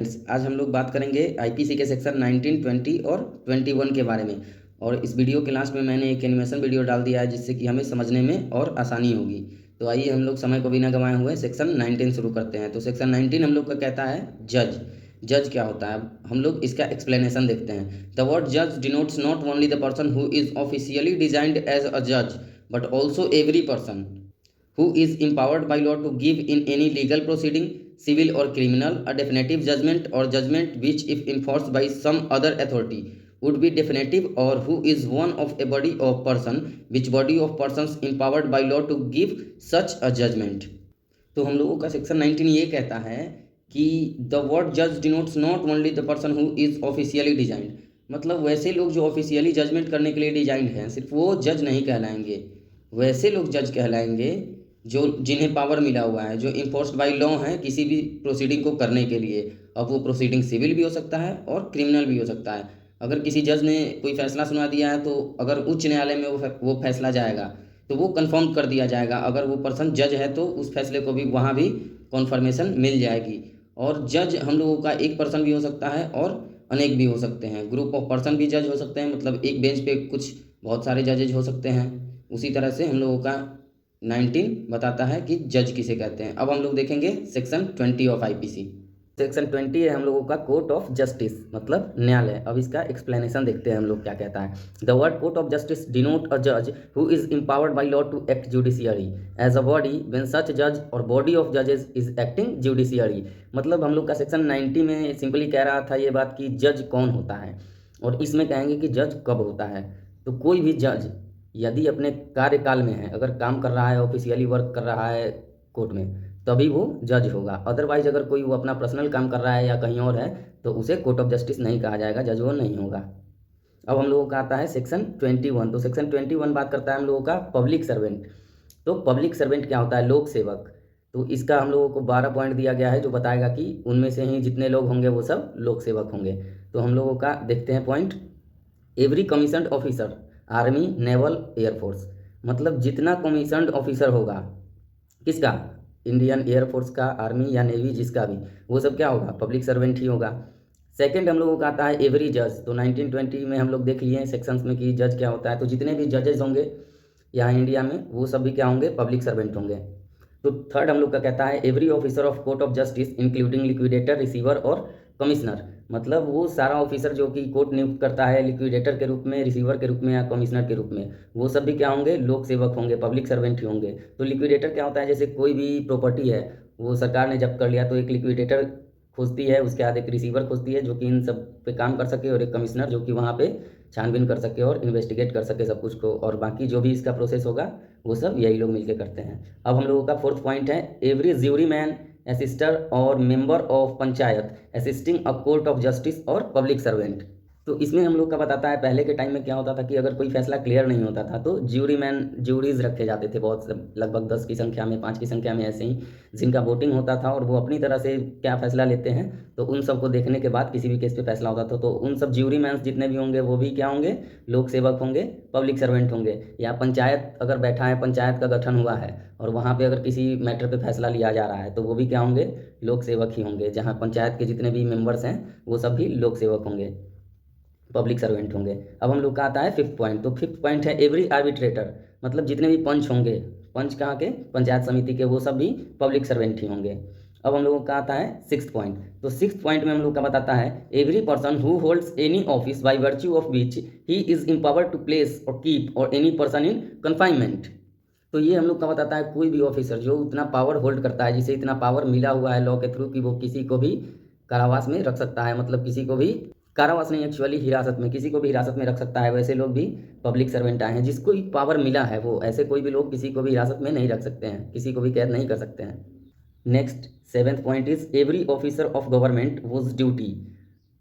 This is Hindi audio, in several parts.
आज हम लोग बात करेंगे आईपीसी के सेक्शन 19, 20 और 21 के बारे में। और इस वीडियो के लास्ट में मैंने एक एनिमेशन वीडियो डाल दिया है जिससे कि हमें समझने में और आसानी होगी। तो आइए हम लोग समय को बिना गंवाए हुए सेक्शन 19 शुरू करते हैं। तो सेक्शन 19 हम लोग का कहता है जज। जज क्या होता है, हम लोग इसका एक्सप्लेनेशन देखते हैं। द वर्ड जज denotes not only the person who is officially designed as a जज but also every person who is empowered by law to give in any legal proceeding, civil or criminal, a definitive judgment or judgment which, if enforced by some other authority, would be definitive, or who is one of a body of person, which body of persons empowered by law to give such a judgment। तो हम लोगों का सेक्शन 19 ये कहता है कि द वर्ड जज denotes not only the person who is officially designed, मतलब वैसे लोग जो ऑफिशियली जजमेंट करने के लिए डिजाइंड हैं सिर्फ वो जज नहीं कहलाएंगे। वैसे लोग जज कहलाएंगे जो जिन्हें पावर मिला हुआ है, जो इन्फोर्स्ड बाय लॉ हैं किसी भी प्रोसीडिंग को करने के लिए। अब वो प्रोसीडिंग सिविल भी हो सकता है और क्रिमिनल भी हो सकता है। अगर किसी जज ने कोई फैसला सुना दिया है तो अगर उच्च न्यायालय में वो फैसला जाएगा तो वो कंफर्म कर दिया जाएगा। अगर वो पर्सन जज है तो उस फैसले को भी वहाँ भी कॉन्फर्मेशन मिल जाएगी। और जज हम लोगों का एक पर्सन भी हो सकता है और अनेक भी हो सकते हैं। ग्रुप ऑफ पर्सन भी जज हो सकते हैं, मतलब एक बेंच पे कुछ बहुत सारे जजेज हो सकते हैं। उसी तरह से हम लोगों का 19 बताता है कि जज किसे कहते हैं। अब हम लोग देखेंगे सेक्शन 20 ऑफ आईपीसी। सेक्शन 20 है हम लोगों का कोर्ट ऑफ जस्टिस, मतलब न्यायालय। अब इसका एक्सप्लेनेशन देखते हैं हम लोग क्या कहता है। The word court of justice denote a जज who is empowered by law to act judiciary as a body when such जज और बॉडी ऑफ जजेस इज एक्टिंग जुडिशियरी। मतलब हम लोग का सेक्शन 90 में सिंपली कह रहा था ये बात कि जज कौन होता है, और इसमें कहेंगे कि जज कब होता है। तो कोई भी जज यदि अपने कार्यकाल में है, अगर काम कर रहा है, ऑफिशियली वर्क कर रहा है कोर्ट में, तभी वो जज होगा। अदरवाइज अगर कोई वो अपना पर्सनल काम कर रहा है या कहीं और है तो उसे कोर्ट ऑफ जस्टिस नहीं कहा जाएगा, जज वो नहीं होगा। अब हम लोगों का आता है सेक्शन 21। तो सेक्शन 21 बात करता है हम लोगों का पब्लिक सर्वेंट। तो पब्लिक सर्वेंट क्या होता है, लोक सेवक। तो इसका हम लोगों को 12 पॉइंट दिया गया है जो बताएगा कि उनमें से ही जितने लोग होंगे वो सब लोक सेवक होंगे। तो हम लोगों का देखते हैं point. Every commissioned officer, army, naval, air force, मतलब जितना कमीशनड ऑफिसर होगा किसका, इंडियन एयरफोर्स का, आर्मी या नेवी, जिसका भी, वो सब क्या होगा, पब्लिक सर्वेंट ही होगा। सेकंड हम लोगों का आता है एवरी जज। तो 1920 में हम लोग देख लिए सेक्शंस में कि जज क्या होता है। तो जितने भी जजेस होंगे यहाँ इंडिया में वो सब भी क्या होंगे, पब्लिक सर्वेंट होंगे। तो थर्ड हम लोग का कहता है every officer of court of justice including liquidator, receiver और कमिश्नर, मतलब वो सारा ऑफिसर जो कि कोर्ट नियुक्त करता है लिक्विडेटर के रूप में, रिसीवर के रूप में या कमिश्नर के रूप में, वो सब भी क्या होंगे, लोक सेवक होंगे, पब्लिक सर्वेंट ही होंगे। तो लिक्विडेटर क्या होता है, जैसे कोई भी प्रॉपर्टी है वो सरकार ने जब्त कर लिया तो एक लिक्विडेटर खोजती है, उसके बाद एक रिसीवर खोजती है जो कि इन सब पे काम कर सके, और एक कमिश्नर जो कि वहाँ पे छानबीन कर सके और इन्वेस्टिगेट कर सके सब कुछ को, और बाकी जो भी इसका प्रोसेस होगा वो सब यही लोग मिलकर करते हैं। अब हम लोगों का फोर्थ पॉइंट है एवरी ज्यूरी मैन, असिस्टर और member of panchayat assisting a court of justice और पब्लिक सर्वेंट। तो इसमें हम लोग का बताता है पहले के टाइम में क्या होता था कि अगर कोई फैसला क्लियर नहीं होता था तो ज्यूरी मैन, ज्यूरीज रखे जाते थे बहुत, लगभग 10 की संख्या में, 5 की संख्या में, ऐसे ही, जिनका वोटिंग होता था और वो अपनी तरह से क्या फैसला लेते हैं। तो उन सबको देखने के बाद किसी भी केस पे फैसला होता था। तो उन सब ज्यूरी मैन जितने भी होंगे वो भी क्या होंगे, लोक सेवक होंगे, पब्लिक सर्वेंट होंगे। या पंचायत अगर बैठा है, पंचायत का गठन हुआ है और वहाँ पे अगर किसी मैटर पे फैसला लिया जा रहा है तो वो भी क्या होंगे, लोक सेवक ही होंगे। जहाँ पंचायत के जितने भी मेंबर्स हैं वो सब भी लोक सेवक होंगे, पब्लिक सर्वेंट होंगे। अब हम लोग का आता है फिफ्थ पॉइंट। तो फिफ्थ पॉइंट है एवरी आर्बिट्रेटर, मतलब जितने भी पंच होंगे, पंच कहाँ के, पंचायत समिति के, वो सब भी पब्लिक सर्वेंट ही होंगे। अब हम लोगों का आता है सिक्स्थ पॉइंट। तो सिक्स्थ पॉइंट में हम लोग का बताता है every person who holds any office by virtue of which he is empowered to place और कीप और एनी पर्सन इन कन्फाइनमेंट। तो ये हम लोग का बताता है कोई भी ऑफिसर जो उतना पावर होल्ड करता है, जिसे इतना पावर मिला हुआ है लॉ के थ्रू कि वो किसी को भी कारावास में रख सकता है, मतलब किसी को भी, कारावास नहीं एक्चुअली हिरासत में, किसी को भी हिरासत में रख सकता है। वैसे लोग भी पब्लिक सर्वेंट आए हैं, जिसको पावर मिला है वो, ऐसे कोई भी लोग किसी को भी हिरासत में नहीं रख सकते हैं, किसी को भी कैद नहीं कर सकते हैं। Next seventh point is every officer of government was duty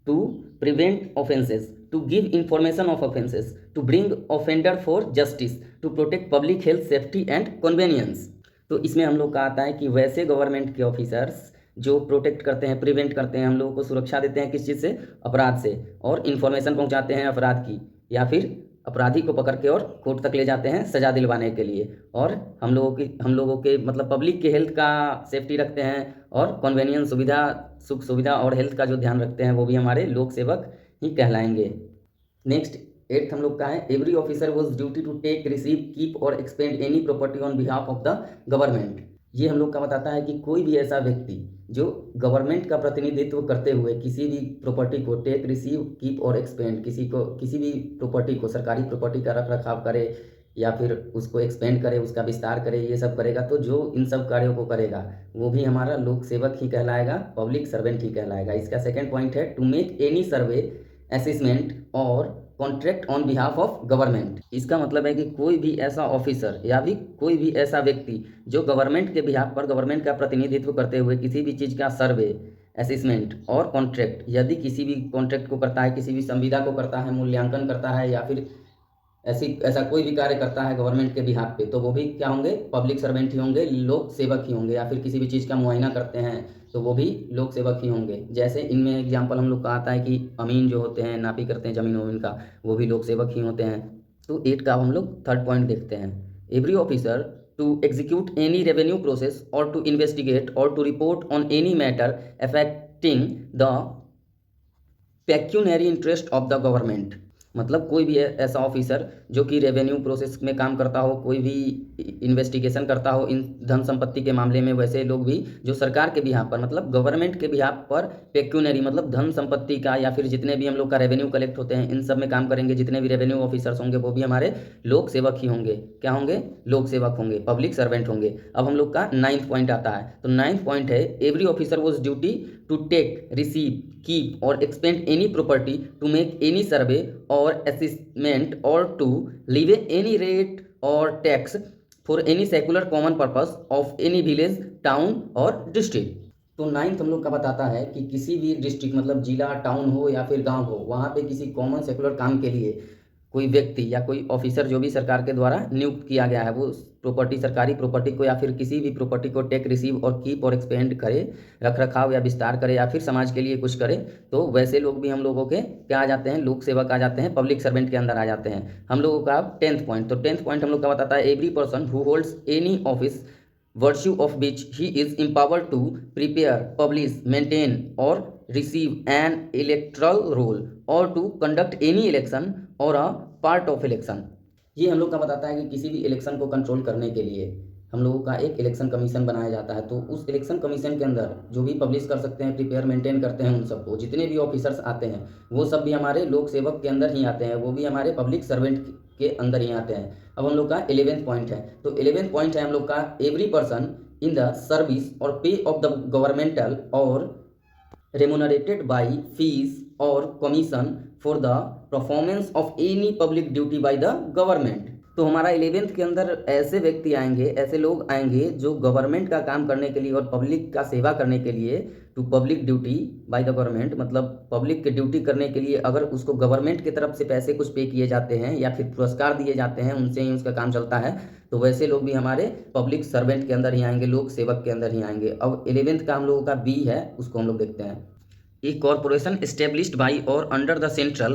to prevent offences, to give information of offences, to bring offender for justice, to protect public health, safety and convenience। तो इसमें हम लोग का आता है कि वैसे गवर्नमेंट के ऑफिसर्स जो प्रोटेक्ट करते हैं, प्रिवेंट करते हैं, हम लोगों को सुरक्षा देते हैं किस चीज़ से, अपराध से, और इन्फॉर्मेशन पहुंचाते हैं अपराध की, या फिर अपराधी को पकड़ के और कोर्ट तक ले जाते हैं सजा दिलवाने के लिए, और हम लोगों के मतलब पब्लिक के हेल्थ का सेफ्टी रखते हैं, और कन्वेनियंस सुविधा, सुख सुविधा और हेल्थ का जो ध्यान रखते हैं वो भी हमारे लोक सेवक ही कहलाएंगे। नेक्स्ट 8th हम लोग का है, every officer was duty to take, receive, keep और expend any property on behalf of the government. ये हम लोग का बताता है कि कोई भी ऐसा व्यक्ति जो गवर्नमेंट का प्रतिनिधित्व करते हुए किसी भी प्रॉपर्टी को टेक, रिसीव, कीप और एक्सपेंड, किसी भी प्रॉपर्टी को, सरकारी प्रॉपर्टी का रख रखाव करे या फिर उसको एक्सपेंड करे, उसका विस्तार करे, ये सब करेगा, तो जो इन सब कार्यों को करेगा वो भी हमारा लोक सेवक ही कहलाएगा, पब्लिक सर्वेंट ही कहलाएगा। इसका सेकंड पॉइंट है, to make any survey, assessment और contract on behalf of government. इसका मतलब है कि कोई भी ऐसा ऑफिसर या भी कोई भी ऐसा व्यक्ति जो गवर्नमेंट के बिहाफ पर, गवर्नमेंट का प्रतिनिधित्व करते हुए किसी भी चीज़ का सर्वे, असेसमेंट और कॉन्ट्रैक्ट, यदि किसी भी कॉन्ट्रैक्ट को करता है, किसी भी संविदा को करता है, मूल्यांकन करता है या फिर ऐसा कोई भी कार्य करता है गवर्नमेंट के बिहाफ पे, तो वो भी क्या होंगे, पब्लिक सर्वेंट ही होंगे, लोक सेवक ही होंगे। या फिर किसी भी चीज़ का मुआयना करते हैं तो वो भी लोक सेवक ही होंगे। जैसे इनमें एग्जाम्पल हम लोग का आता है कि अमीन जो होते हैं, नापी करते हैं ज़मीन वमीन का, वो भी लोक सेवक ही होते हैं। तो 8 का हम लोग थर्ड पॉइंट देखते हैं, every officer to execute any revenue process और टू इन्वेस्टिगेट और to report on any matter affecting the pecuniary interest of the government. मतलब कोई भी ऐसा ऑफिसर जो कि रेवेन्यू प्रोसेस में काम करता हो, कोई भी इन्वेस्टिगेशन करता हो इन धन संपत्ति के मामले में, वैसे लोग भी जो सरकार के बिहाफ पर, मतलब गवर्नमेंट के बिहाफ पर पेक्यूनरी मतलब धन संपत्ति का, या फिर जितने भी हम लोग का रेवेन्यू कलेक्ट होते हैं इन सब में काम करेंगे। जितने भी रेवेन्यू ऑफिसर्स होंगे वो भी हमारे लोक सेवक ही होंगे। क्या होंगे, लोक सेवक होंगे, पब्लिक सर्वेंट होंगे। अब हम लोग का 9th पॉइंट आता है, तो 9th पॉइंट है, every officer was duty to take, receive, keep और expend any property, to make any survey और असेसमेंट और टू लीवे एनी रेट और tax for any secular common purpose of any village, town और डिस्ट्रिक्ट। तो 9th हम लोग का बताता है कि किसी भी डिस्ट्रिक्ट मतलब जिला, टाउन हो या फिर गांव हो, वहाँ पे किसी कॉमन सेकुलर काम के लिए कोई व्यक्ति या कोई ऑफिसर जो भी सरकार के द्वारा नियुक्त किया गया है, वो प्रॉपर्टी, सरकारी प्रॉपर्टी को या फिर किसी भी प्रॉपर्टी को टेक, रिसीव और कीप और एक्सपेंड करे, रख रखाव या विस्तार करे या फिर समाज के लिए कुछ करे, तो वैसे लोग भी हम लोगों के क्या आ जाते हैं, लोक सेवक आ जाते हैं, पब्लिक सर्वेंट के अंदर आ जाते हैं। हम लोगों का 10th पॉइंट, तो 10th पॉइंट हम लोग का बताता है, every person who holds any office virtue of which he is empowered to prepare, publish, maintain or receive an electoral roll or to conduct any election or a part of election। ये हम लोग का बताता है कि किसी भी इलेक्शन को कंट्रोल करने के लिए हम लोगों का एक इलेक्शन कमीशन बनाया जाता है। तो उस इलेक्शन कमीशन के अंदर जो भी पब्लिश कर सकते हैं, प्रिपेयर, मेंटेन करते हैं, उन सबको जितने भी ऑफिसर्स आते हैं वो सब भी हमारे लोक सेवक के अंदर ही आते हैं, वो भी हमारे पब्लिक सर्वेंट के अंदर ही आते हैं। अब हम लोग का 11th पॉइंट है, तो 11th पॉइंट है हम लोग का, every person in the service और पे ऑफ द गवर्नमेंटल और रेमुनरेटेड बाई फीस और commission for the performance of any public duty by the government. तो हमारा 11th के अंदर ऐसे व्यक्ति आएंगे, ऐसे लोग आएंगे जो गवर्नमेंट का काम करने के लिए और पब्लिक का सेवा करने के लिए, to public duty by the government मतलब पब्लिक की ड्यूटी करने के लिए अगर उसको गवर्नमेंट की तरफ से पैसे कुछ पे किए जाते हैं या फिर पुरस्कार दिए जाते हैं, उनसे ही उसका काम चलता है, तो वैसे लोग भी हमारे पब्लिक सर्वेंट के अंदर ही आएंगे, लोक सेवक के अंदर ही आएंगे। अब 11th का हम लोगों का बी है, उसको हम लोग देखते हैं, ए corporation established by or under the central,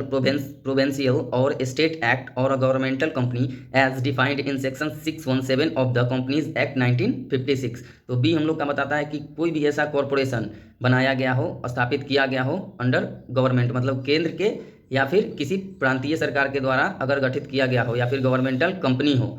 provincial or state act or a governmental company as defined in section 617 of the Companies Act 1956। तो बी हम लोग का बताता है कि कोई भी ऐसा कॉरपोरेशन बनाया गया हो, स्थापित किया गया हो अंडर गवर्नमेंट मतलब केंद्र के या फिर किसी प्रांतीय सरकार के द्वारा अगर गठित किया गया हो, या फिर गवर्नमेंटल कंपनी हो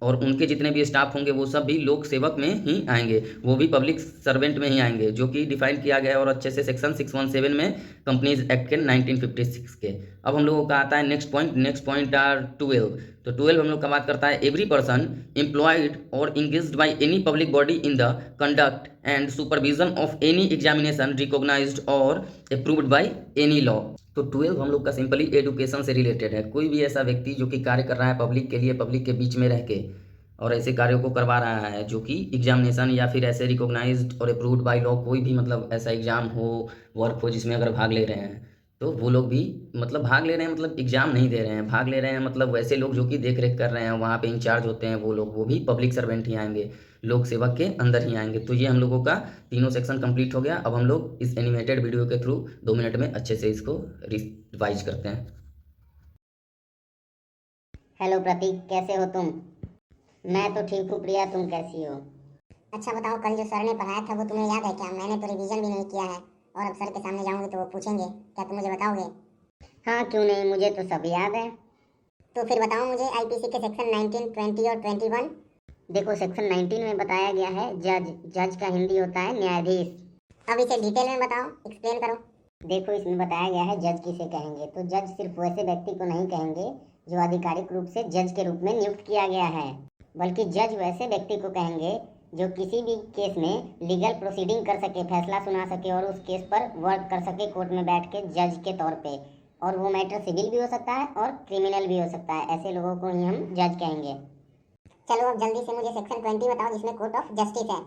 और उनके जितने भी स्टाफ होंगे वो सब भी लोक सेवक में ही आएंगे, वो भी पब्लिक सर्वेंट में ही आएंगे, जो कि डिफाइन किया गया है और अच्छे से सेक्शन 617 में कंपनीज एक्ट के 1956 के। अब हम लोगों का आता है नेक्स्ट पॉइंट आर 12। तो 12 हम लोग का बात करता है, एवरी पर्सन एम्प्लॉयड और engaged by any public body in the conduct and supervision of any examination recognised और अप्रूव्ड बाय एनी लॉ। तो 12 हम लोग का सिंपली एडुकेशन से रिलेटेड है। कोई भी ऐसा व्यक्ति जो कि कार्य कर रहा है पब्लिक के लिए, पब्लिक के बीच में रह के और ऐसे कार्यों को करवा रहा है जो कि एग्जामिनेशन या फिर ऐसे रिकॉग्नाइज्ड और अप्रूव्ड बाय लॉ, कोई भी मतलब ऐसा एग्जाम हो, वर्क हो जिसमें अगर भाग ले रहे हैं, तो वो लोग भी मतलब भाग ले रहे हैं, मतलब एग्जाम नहीं दे रहे हैं, भाग ले रहे हैं, मतलब वैसे लोग जो कि देख रेख कर रहे हैं, वहाँ पे इंचार्ज होते हैं वो लोग, वो भी पब्लिक सर्वेंट ही आएंगे, लोक सेवक के अंदर ही आएंगे। तो ये हम लोगों का तीनों सेक्शन कंप्लीट हो गया। अब हम लोग इस एनिमेटेड वीडियो के थ्रू 2 मिनट में अच्छे से इसको रिवाइज करते हैं। हेलो प्रतीक, कैसे हो तुम? मैं तो ठीक हूँ प्रिया, तुम कैसी हो? अच्छा बताओ, कल जो सर ने पढ़ाया था वो तुम्हें याद है क्या? मैंने तो रिवीजन भी नहीं किया है और अब सर के सामने जाऊंगी तो वो पूछेंगे, क्या तुम मुझे बताओगे? हाँ, क्यों नहीं, मुझे तो सब याद है। तो फिर बताओ मुझे आईपीसी के सेक्शन 19, 20 और 21। देखो, सेक्शन 19 में बताया गया है जज। जज का हिंदी होता है न्यायाधीश। अब इसे डिटेल में बताओ, एक्सप्लेन करो। देखो, इसमें बताया गया है जज किसे कहेंगे। तो जज सिर्फ वैसे व्यक्ति को नहीं कहेंगे जो आधिकारिक रूप से जज के रूप में नियुक्त किया गया है, बल्कि जज वैसे व्यक्ति को कहेंगे जो किसी भी केस में लीगल प्रोसीडिंग कर सके, फैसला सुना सके और उस केस पर वर्क कर सके कोर्ट में बैठ के जज के तौर पे। और वो मैटर सिविल भी हो सकता है और क्रिमिनल भी हो सकता है। ऐसे लोगों को ही हम जज कहेंगे। चलो अब जल्दी से मुझे सेक्शन 20 बताओ जिसमें कोर्ट ऑफ जस्टिस है।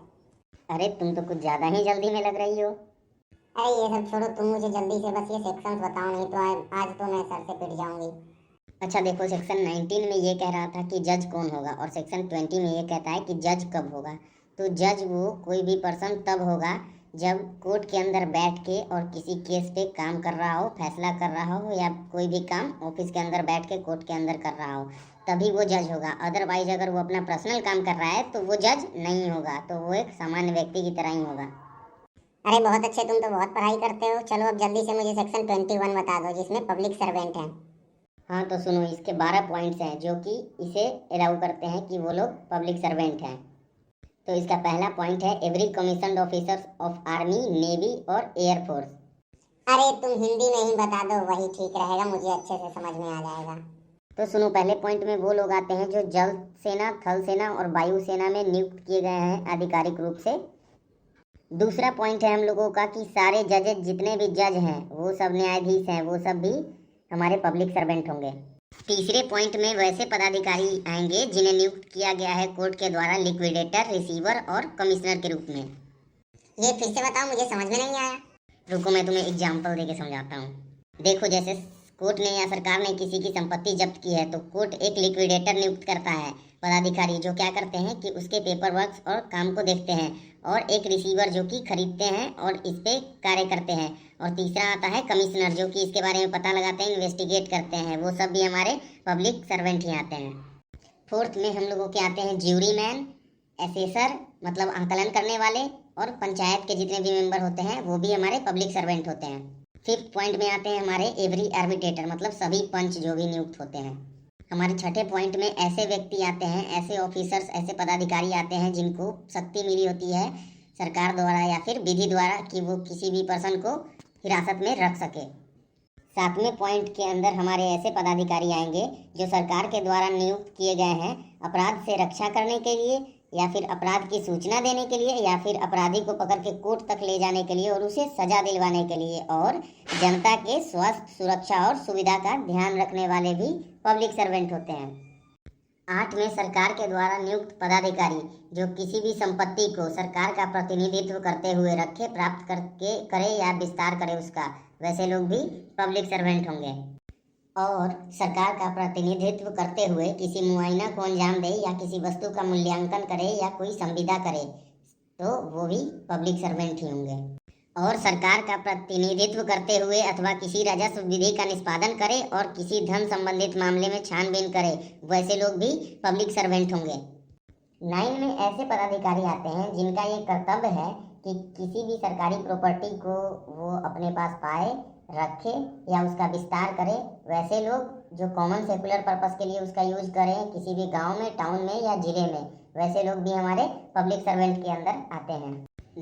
अरे, तुम तो कुछ ज़्यादा ही जल्दी में लग रही हो। अरे ये सब छोड़ो, तुम मुझे जल्दी से बस ये सेक्शंस बताओ, नहीं तो आज तो मैं सर से पिट जाऊंगी। अच्छा देखो, सेक्शन 19 में ये कह रहा था कि जज कौन होगा और सेक्शन 20 में ये कहता है कि जज कब होगा। तो जज वो कोई भी पर्सन तब होगा जब कोर्ट के अंदर बैठ के और किसी केस पे काम कर रहा हो, फैसला कर रहा हो, या कोई भी काम ऑफिस के अंदर बैठ के कोर्ट के अंदर कर रहा हो, तभी वो जज होगा। अदरवाइज अगर वो अपना पर्सनल काम कर रहा है तो वो जज नहीं होगा, तो वो एक सामान्य व्यक्ति की तरह ही होगा। अरे बहुत अच्छे, तुम तो बहुत पढ़ाई करते हो। चलो अब जल्दी से मुझे सेक्शन 21 बता दो जिसमें पब्लिक सर्वेंट है। हाँ, तो सुनो, इसके 12 पॉइंट्स हैं जो कि इसे अलाउ करते हैं कि वो लोग पब्लिक सर्वेंट हैं। तो इसका पहला पॉइंट है every commissioned officers of army, navy और एयरफोर्स। अरे तुम हिंदी में ही बता दो, वही ठीक रहेगा, मुझे अच्छे से समझ में आ जाएगा। तो सुनो, पहले पॉइंट में वो लोग आते हैं जो जल सेना, थल सेना और वायु सेना में नियुक्त किए गए हैं आधिकारिक रूप से। दूसरा पॉइंट है हम लोगों का कि सारे जजेज, जितने भी जज हैं, वो सब न्यायाधीश हैं, वो सब भी हमारे पब्लिक सर्वेंट होंगे। तीसरे पॉइंट में वैसे पदाधिकारी आएंगे जिन्हें नियुक्त किया गया है कोर्ट के द्वारा लिक्विडेटर, रिसीवर और कमिश्नर के रूप में। ये फिर से बताओ, मुझे समझ में नहीं आया। रुको, मैं तुम्हें एग्जाम्पल देके समझाता हूँ। देखो, जैसे कोर्ट ने या सरकार ने किसी की संपत्ति जब्त की है तो कोर्ट एक लिक्विडेटर नियुक्त करता है, पदाधिकारी, जो क्या करते हैं कि उसके पेपर वर्क और काम को देखते हैं, और एक रिसीवर जो कि खरीदते हैं और इस पे कार्य करते हैं, और तीसरा आता है कमिश्नर जो कि इसके बारे में पता लगाते हैं, इन्वेस्टिगेट करते हैं। वो सब भी हमारे पब्लिक सर्वेंट ही आते हैं। फोर्थ में हम लोगों के आते हैं ज्यूरी मैन, एसेसर मतलब आंकलन करने वाले, और पंचायत के जितने भी मेंबर होते हैं वो भी हमारे पब्लिक सर्वेंट होते हैं। फिफ्थ पॉइंट में आते हैं हमारे एवरी आर्बिट्रेटर मतलब सभी पंच जो भी नियुक्त होते हैं। हमारे छठे पॉइंट में ऐसे व्यक्ति आते हैं, ऐसे ऑफिसर्स, ऐसे पदाधिकारी आते हैं जिनको शक्ति मिली होती है सरकार द्वारा या फिर विधि द्वारा कि वो किसी भी पर्सन को हिरासत में रख सके। सातवें पॉइंट के अंदर हमारे ऐसे पदाधिकारी आएंगे जो सरकार के द्वारा नियुक्त किए गए हैं अपराध से रक्षा करने के लिए, या फिर अपराध की सूचना देने के लिए, या फिर अपराधी को पकड़ के कोर्ट तक ले जाने के लिए और उसे सजा दिलवाने के लिए, और जनता के स्वास्थ्य, सुरक्षा और सुविधा का ध्यान रखने वाले भी पब्लिक सर्वेंट होते हैं। 8 में सरकार के द्वारा नियुक्त पदाधिकारी जो किसी भी संपत्ति को सरकार का प्रतिनिधित्व करते हुए रखे, प्राप्त करके करे या विस्तार करे उसका, वैसे लोग भी पब्लिक सर्वेंट होंगे। और सरकार का प्रतिनिधित्व करते हुए किसी मुआयना को अंजाम दे या किसी वस्तु का मूल्यांकन करे या कोई संविदा करे तो वो भी पब्लिक सर्वेंट ही होंगे। और सरकार का प्रतिनिधित्व करते हुए अथवा किसी राजस्व विधि का निष्पादन करे और किसी धन संबंधित मामले में छानबीन करे, वैसे लोग भी पब्लिक सर्वेंट होंगे। 9 में ऐसे पदाधिकारी आते हैं जिनका ये कर्तव्य है कि किसी भी सरकारी प्रॉपर्टी को वो अपने पास पाए, रखे या उसका विस्तार करे, वैसे लोग जो कॉमन सेकुलर पर्पस के लिए उसका यूज करें किसी भी गांव में, टाउन में या जिले में, वैसे लोग भी हमारे पब्लिक सर्वेंट के अंदर आते हैं।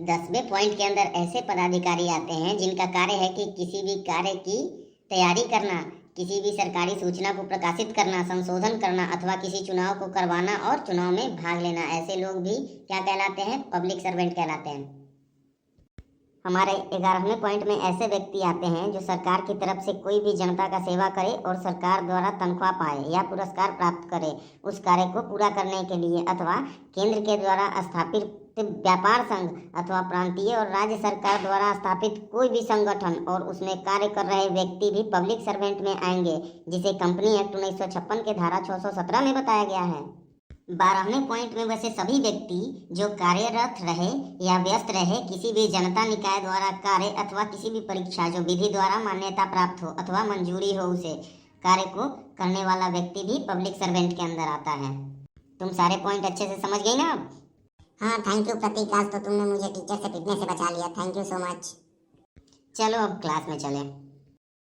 10वें पॉइंट के अंदर ऐसे पदाधिकारी आते हैं जिनका कार्य है कि किसी भी कार्य की तैयारी करना, किसी भी सरकारी सूचना को प्रकाशित करना, संशोधन करना अथवा किसी चुनाव को करवाना और चुनाव में भाग लेना। ऐसे लोग भी क्या कहलाते हैं? पब्लिक सर्वेंट कहलाते हैं। हमारे 11वें पॉइंट में ऐसे व्यक्ति आते हैं जो सरकार की तरफ से कोई भी जनता का सेवा करे और सरकार द्वारा तनख्वाह पाए या पुरस्कार प्राप्त करे उस कार्य को पूरा करने के लिए, अथवा केंद्र के द्वारा स्थापित व्यापार संघ अथवा प्रांतीय और राज्य सरकार द्वारा स्थापित कोई भी संगठन और उसमें कार्य कर रहे व्यक्ति भी पब्लिक सर्वेंट में आएंगे, जिसे कंपनी एक्ट 1956 के धारा 617 में बताया गया है। 12वें पॉइंट में वैसे सभी व्यक्ति जो कार्यरत रहे या व्यस्त रहे किसी भी जनता निकाय द्वारा कार्य अथवा किसी भी परीक्षा जो विधि द्वारा मान्यता प्राप्त हो अथवा मंजूरी हो उसे, कार्य को करने वाला व्यक्ति भी पब्लिक सर्वेंट के अंदर आता है। तुम सारे पॉइंट अच्छे से समझ गई ना अब? हाँ थैंक यू प्रतीक, आज तो तुमने मुझे टीचर से पिटने से बचा लिया। Thank you so much. चलो अब क्लास में चलें।